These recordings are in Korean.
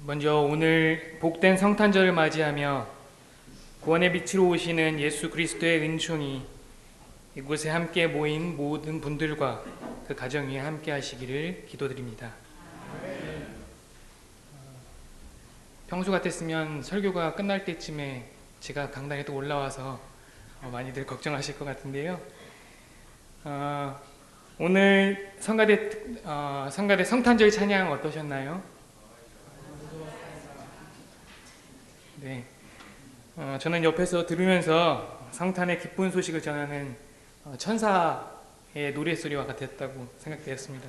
먼저 오늘 복된 성탄절을 맞이하며 구원의 빛으로 오시는 예수 그리스도의 은총이 이곳에 함께 모인 모든 분들과 그 가정 위에 함께 하시기를 기도드립니다. 평소 같았으면 설교가 끝날 때쯤에 제가 강당에 또 올라와서 많이들 걱정하실 것 같은데요. 오늘 성가대 성탄절 찬양 어떠셨나요? 네, 저는 옆에서 들으면서 성탄의 기쁜 소식을 전하는 천사의 노랫소리와 같았다고 생각되었습니다.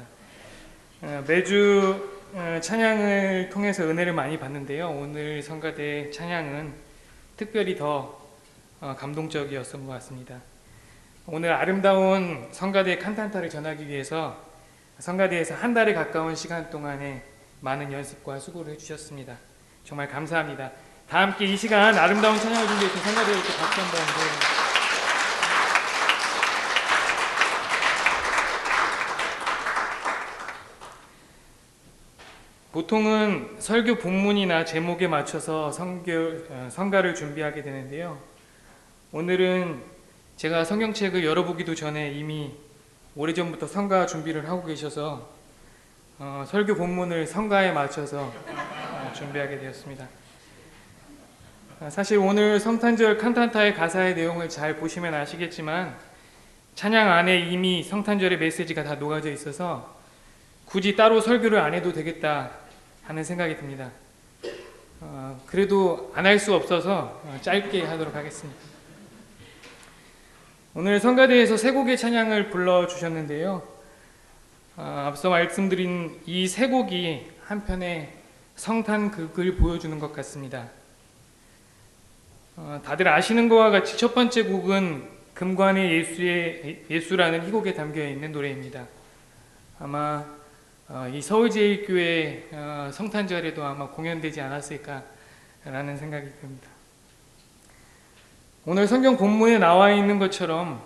매주 찬양을 통해서 은혜를 많이 받는데요. 오늘 성가대 찬양은 특별히 더 감동적이었던 것 같습니다. 오늘 아름다운 성가대 칸탄타를 전하기 위해서 성가대에서 한 달에 가까운 시간 동안에 많은 연습과 수고를 해주셨습니다. 정말 감사합니다. 다 함께 이 시간 아름다운 찬양을 준비해서 성가대에게 박수 한번 드립니다. 보통은 설교 본문이나 제목에 맞춰서 성가를 준비하게 되는데요. 오늘은 제가 성경책을 열어보기도 전에 이미 오래전부터 성가 준비를 하고 계셔서 설교 본문을 성가에 맞춰서 준비하게 되었습니다. 사실 오늘 성탄절 칸탄타의 가사의 내용을 잘 보시면 아시겠지만 찬양 안에 이미 성탄절의 메시지가 다 녹아져 있어서 굳이 따로 설교를 안 해도 되겠다 하는 생각이 듭니다. 그래도 안 할 수 없어서 짧게 하도록 하겠습니다. 오늘 성가대에서 세 곡의 찬양을 불러주셨는데요. 앞서 말씀드린 이 세 곡이 한편의 성탄극을 보여주는 것 같습니다. 다들 아시는 것과 같이 첫 번째 곡은 금관의 예수라는 희곡에 담겨있는 노래입니다. 아마 이 서울제일교회 성탄절에도 아마 공연되지 않았을까라는 생각이 듭니다. 오늘 성경 본문에 나와 있는 것처럼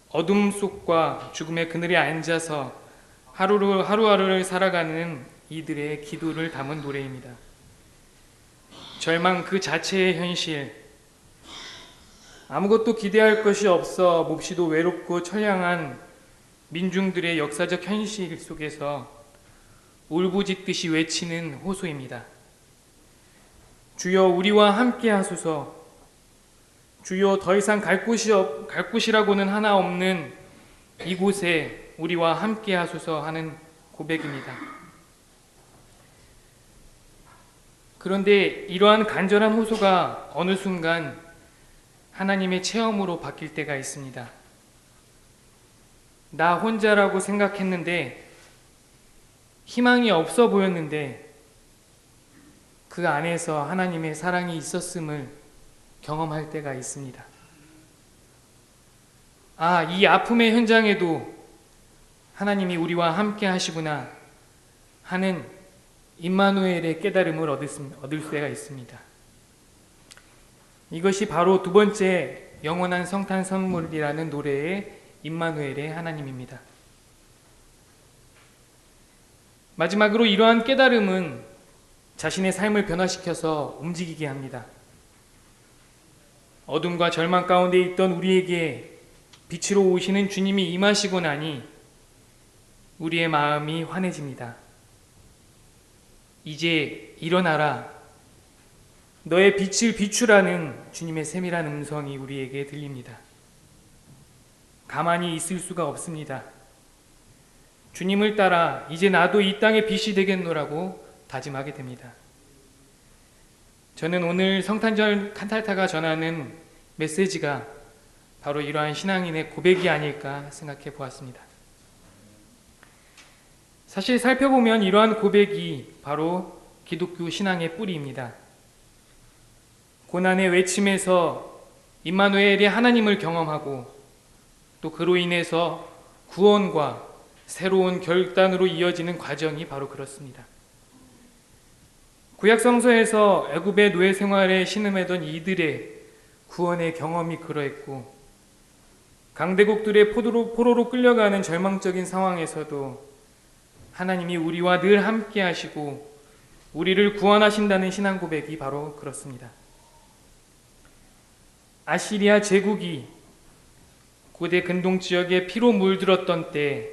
어둠 속과 죽음의 그늘에 앉아서 하루하루를 살아가는 이들의 기도를 담은 노래입니다. 절망 그 자체의 현실, 아무것도 기대할 것이 없어 몹시도 외롭고 처량한 민중들의 역사적 현실 속에서 울부짖듯이 외치는 호소입니다. 주여 우리와 함께 하소서. 주여 더 이상 갈 곳이라고는 하나 없는 이곳에 우리와 함께 하소서 하는 고백입니다. 그런데 이러한 간절한 호소가 어느 순간 하나님의 체험으로 바뀔 때가 있습니다. 나 혼자라고 생각했는데, 희망이 없어 보였는데 그 안에서 하나님의 사랑이 있었음을 경험할 때가 있습니다. 이 아픔의 현장에도 하나님이 우리와 함께 하시구나 하는 임마누엘의 깨달음을 얻을 때가 있습니다. 이것이 바로 두 번째 영원한 성탄 선물이라는 노래의 임마누엘의 하나님입니다. 마지막으로 이러한 깨달음은 자신의 삶을 변화시켜서 움직이게 합니다. 어둠과 절망 가운데 있던 우리에게 빛으로 오시는 주님이 임하시고 나니 우리의 마음이 환해집니다. 이제 일어나라. 너의 빛을 비추라는 주님의 세밀한 음성이 우리에게 들립니다. 가만히 있을 수가 없습니다. 주님을 따라 이제 나도 이 땅의 빛이 되겠노라고 다짐하게 됩니다. 저는 오늘 성탄절 칸탄타가 전하는 메시지가 바로 이러한 신앙인의 고백이 아닐까 생각해 보았습니다. 사실 살펴보면 이러한 고백이 바로 기독교 신앙의 뿌리입니다. 고난의 외침에서 임마누엘의 하나님을 경험하고 또 그로 인해서 구원과 새로운 결단으로 이어지는 과정이 바로 그렇습니다. 구약 성서에서 애굽의 노예 생활에 신음하던 이들의 구원의 경험이 그러했고, 강대국들의 포로로 끌려가는 절망적인 상황에서도 하나님이 우리와 늘 함께 하시고 우리를 구원하신다는 신앙 고백이 바로 그렇습니다. 아시리아 제국이 고대 근동 지역에 피로 물들었던 때,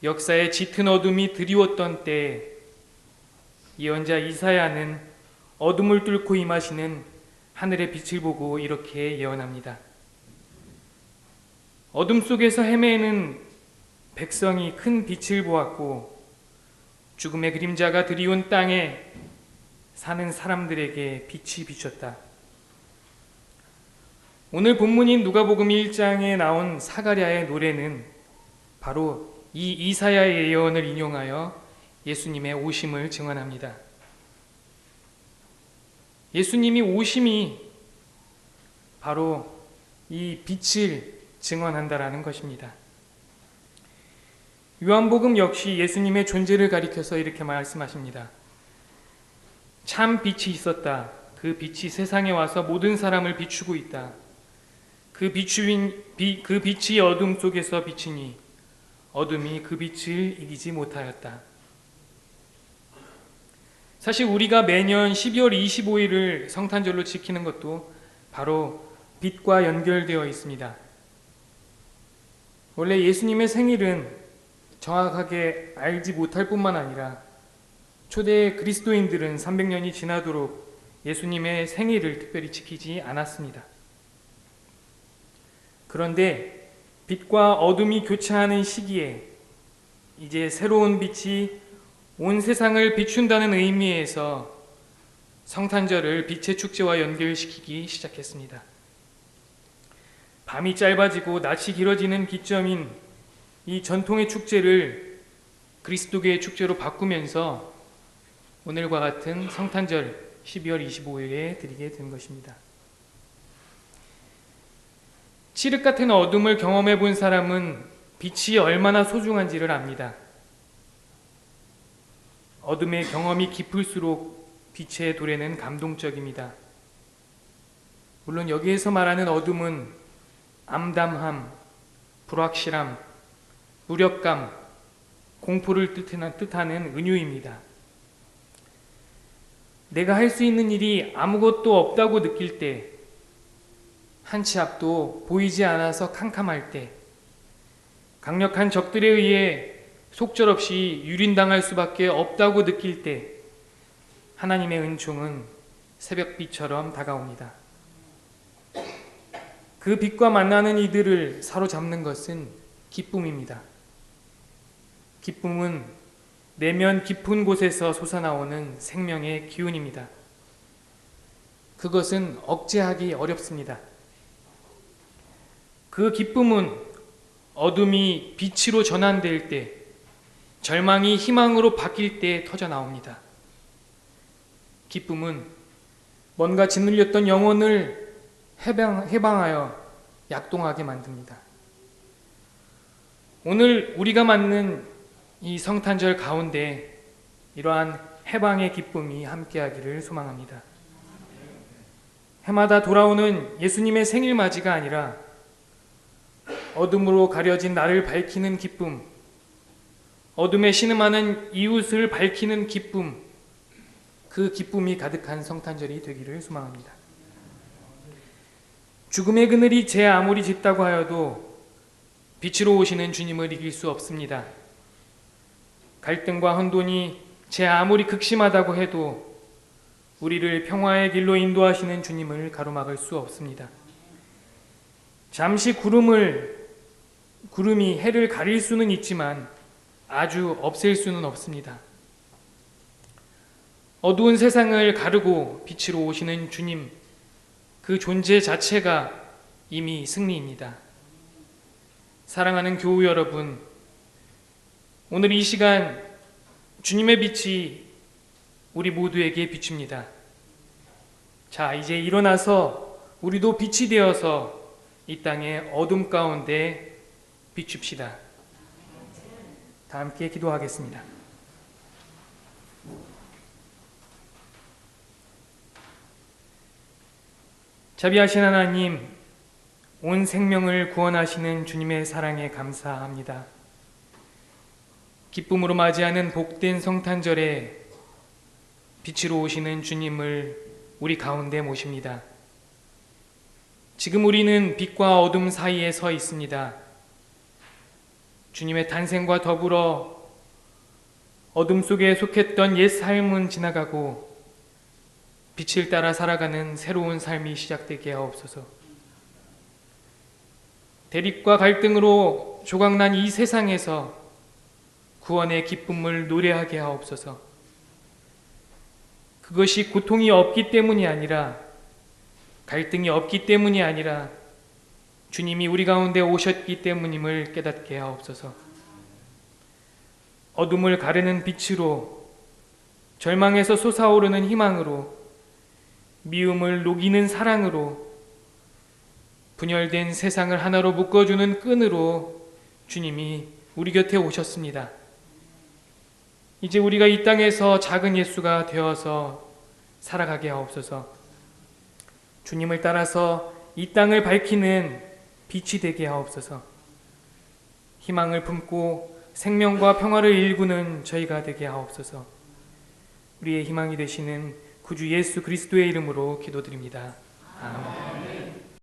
역사의 짙은 어둠이 드리웠던 때, 예언자 이사야는 어둠을 뚫고 임하시는 하늘의 빛을 보고 이렇게 예언합니다. 어둠 속에서 헤매는 백성이 큰 빛을 보았고, 죽음의 그림자가 드리운 땅에 사는 사람들에게 빛이 비쳤다. 오늘 본문인 누가복음 1장에 나온 사가랴의 노래는 바로 이 이사야의 예언을 인용하여 예수님의 오심을 증언합니다. 예수님이 오심이 바로 이 빛을 증언한다라는 것입니다. 요한복음 역시 예수님의 존재를 가리켜서 이렇게 말씀하십니다. 참 빛이 있었다. 그 빛이 세상에 와서 모든 사람을 비추고 있다. 그 빛이 어둠 속에서 비치니 어둠이 그 빛을 이기지 못하였다. 사실 우리가 매년 12월 25일을 성탄절로 지키는 것도 바로 빛과 연결되어 있습니다. 원래 예수님의 생일은 정확하게 알지 못할 뿐만 아니라 초대 그리스도인들은 300년이 지나도록 예수님의 생일을 특별히 지키지 않았습니다. 그런데 빛과 어둠이 교차하는 시기에 이제 새로운 빛이 온 세상을 비춘다는 의미에서 성탄절을 빛의 축제와 연결시키기 시작했습니다. 밤이 짧아지고 낮이 길어지는 기점인 이 전통의 축제를 그리스도교의 축제로 바꾸면서 오늘과 같은 성탄절 12월 25일에 드리게 된 것입니다. 칠흑 같은 어둠을 경험해 본 사람은 빛이 얼마나 소중한지를 압니다. 어둠의 경험이 깊을수록 빛의 도래는 감동적입니다. 물론 여기에서 말하는 어둠은 암담함, 불확실함, 무력감, 공포를 뜻하는 은유입니다. 내가 할 수 있는 일이 아무것도 없다고 느낄 때, 한 치 앞도 보이지 않아서 캄캄할 때, 강력한 적들에 의해 속절없이 유린당할 수밖에 없다고 느낄 때, 하나님의 은총은 새벽빛처럼 다가옵니다. 그 빛과 만나는 이들을 사로잡는 것은 기쁨입니다. 기쁨은 내면 깊은 곳에서 솟아나오는 생명의 기운입니다. 그것은 억제하기 어렵습니다. 그 기쁨은 어둠이 빛으로 전환될 때, 절망이 희망으로 바뀔 때 터져 나옵니다. 기쁨은 뭔가 짓눌렸던 영혼을 해방하여 약동하게 만듭니다. 오늘 우리가 맞는 이 성탄절 가운데 이러한 해방의 기쁨이 함께하기를 소망합니다. 해마다 돌아오는 예수님의 생일 맞이가 아니라 어둠으로 가려진 나를 밝히는 기쁨, 어둠에 신음하는 이웃을 밝히는 기쁨, 그 기쁨이 가득한 성탄절이 되기를 소망합니다. 죽음의 그늘이 제 아무리 짙다고 하여도 빛으로 오시는 주님을 이길 수 없습니다. 갈등과 혼돈이 제 아무리 극심하다고 해도 우리를 평화의 길로 인도하시는 주님을 가로막을 수 없습니다. 잠시 구름이 해를 가릴 수는 있지만 아주 없앨 수는 없습니다. 어두운 세상을 가르고 빛으로 오시는 주님, 그 존재 자체가 이미 승리입니다. 사랑하는 교우 여러분, 오늘 이 시간 주님의 빛이 우리 모두에게 비춥니다. 자, 이제 일어나서 우리도 빛이 되어서 이 땅의 어둠 가운데 비춥시다. 다 함께 기도하겠습니다. 자비하신 하나님, 온 생명을 구원하시는 주님의 사랑에 감사합니다. 기쁨으로 맞이하는 복된 성탄절에 빛으로 오시는 주님을 우리 가운데 모십니다. 지금 우리는 빛과 어둠 사이에 서 있습니다. 주님의 탄생과 더불어 어둠 속에 속했던 옛 삶은 지나가고 빛을 따라 살아가는 새로운 삶이 시작되게 하옵소서. 대립과 갈등으로 조각난 이 세상에서 구원의 기쁨을 노래하게 하옵소서. 그것이 고통이 없기 때문이 아니라, 갈등이 없기 때문이 아니라 주님이 우리 가운데 오셨기 때문임을 깨닫게 하옵소서. 어둠을 가르는 빛으로, 절망에서 솟아오르는 희망으로, 미움을 녹이는 사랑으로, 분열된 세상을 하나로 묶어주는 끈으로 주님이 우리 곁에 오셨습니다. 이제 우리가 이 땅에서 작은 예수가 되어서 살아가게 하옵소서. 주님을 따라서 이 땅을 밝히는 빛이 되게 하옵소서. 희망을 품고 생명과 평화를 일구는 저희가 되게 하옵소서. 우리의 희망이 되시는 구주 예수 그리스도의 이름으로 기도드립니다. 아멘.